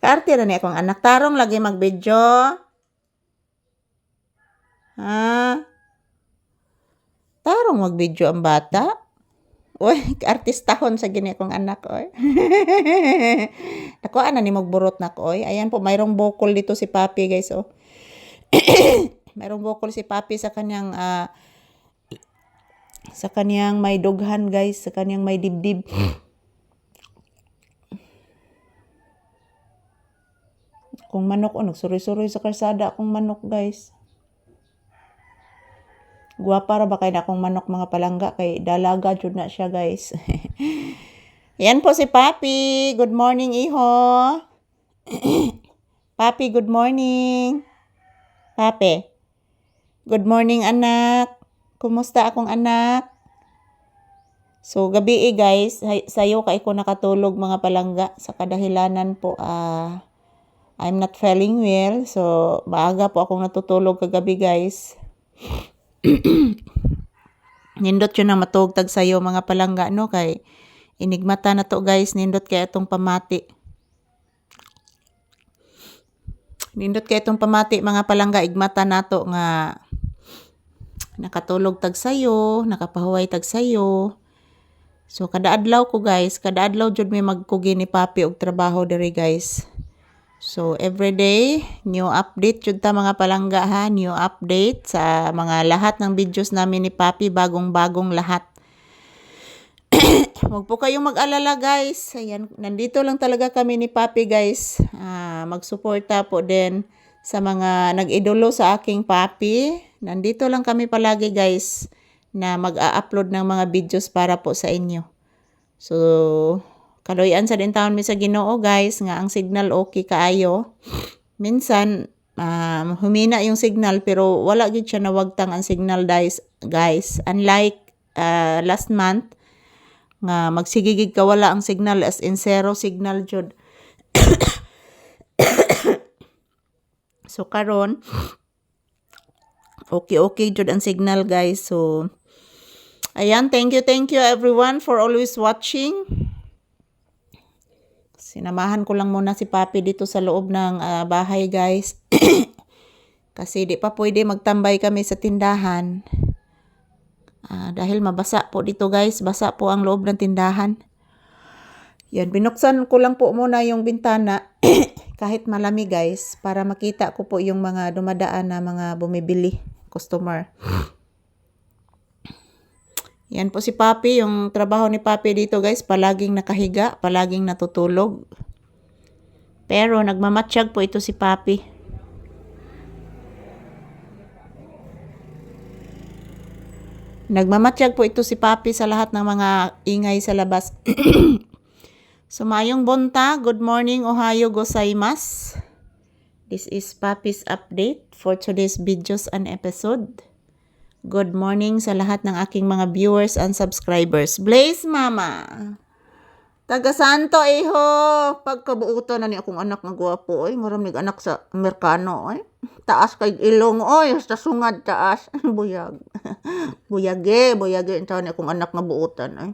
Karte na ni akong anak. Tarong lagi mag-video. Ha? Tarong mag-video ang bata. Uy, artistahon sa gini akong anak, oy. Nakuha na ni magburot na ko, oy. Ayan po, mayroong bokol dito si Papi, guys, oh. Mayroong bokol si Papi sa kanyang may dughan, guys, sa kanyang may dibdib. Kung manok, oh, nagsuri-suri sa karsada akong manok, guys. Guwapa ra ba kay na akong manok mga palangga kay dalaga jud na siya, guys. Yan po si Papi. Good morning, iho. Papi, good morning. Papi. Good morning, anak. Kumusta akong anak? So, gabi guys, sayo kay ko nakatulog mga palangga sa kadahilanan po I'm not feeling well. So, maaga po akong natutulog kagabi, guys. Nindot yun na matugtag sayo mga palangga, no? Kay inigmata na to, guys. Nindot kay itong pamati. Nindot kay itong pamati mga palangga. Igmata na to nga nakatulog tag sayo, nakapahuway tag sayo. So, kada adlaw ko, guys. Kada adlaw jud may magkugi ni Papi og trabaho diri, guys. So, everyday, new update jud ta mga palangga, ha. New update sa mga lahat ng videos namin ni Papi. Bagong-bagong lahat. Huwag po kayong mag-alala, guys. Ayan, nandito lang talaga kami ni Papi, guys. Magsuporta po din sa mga nag-idolo sa aking Papi. Nandito lang kami palagi, guys, na mag-a-upload ng mga videos para po sa inyo. So, kaloyan sa din taon mi sa Ginoo, guys, nga ang signal okay kaayo. Minsan humina yung signal pero wala gid siya nawagtang ang signal, guys. Unlike last month nga magsigigig ka wala ang signal, as in zero signal jud. So karon okay jud ang signal, guys. So ayan, thank you everyone for always watching. Sinamahan ko lang muna si Papi dito sa loob ng bahay, guys. Kasi di pa pwede magtambay kami sa tindahan. Dahil mabasa po dito, guys. Basa po ang loob ng tindahan. Yan, binuksan ko lang po muna yung bintana. Kahit malamig, guys. Para makita ko po yung mga dumadaan na mga bumibili. Customer. Yan po si Papi, yung trabaho ni Papi dito, guys, palaging nakahiga, palaging natutulog. Pero nagmamatsyag po ito si Papi. Nagmamatsyag po ito si Papi sa lahat ng mga ingay sa labas. Sumayong bonta, good morning, ohayo gozaimasu. This is Papi's update for today's videos and episode. Good morning sa lahat ng aking mga viewers and subscribers. Blaze Mama. Taga Santo, iho. Pagkabuutan na ni akong anak nga gwapo, oy. Maraming anak sa Amerikano, oy. Taas kay ilong, oy. Sa sungad taas. Buyag. Buyage. Ito ni akong anak nga buutan, oy.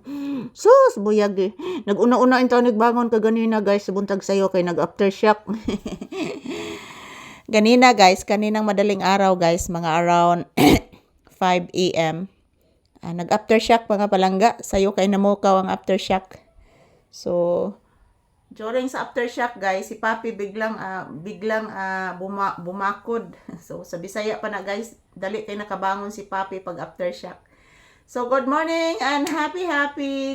Sus, buyage. Nag-una-una ito nagbangon ka ganina, guys. Buntag sayo kay nag-aftershock. Ganina, guys. Kaninang madaling araw, guys. Mga around 5 a.m. Nag-aftershock mga palangga. Sayo kay namukaw ang aftershock. So, during sa aftershock, guys, si Papi biglang bumakod. So, sa Bisaya pa na, guys, dali kay nakabangon si Papi pag aftershock. So, good morning and happy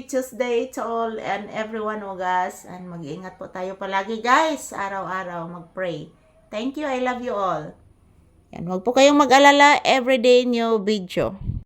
Tuesday to all and everyone, guys. And mag-iingat po tayo palagi, guys. Araw-araw mag-pray. Thank you. I love you all. Yan, huwag po kayong mag-alala, everyday new video.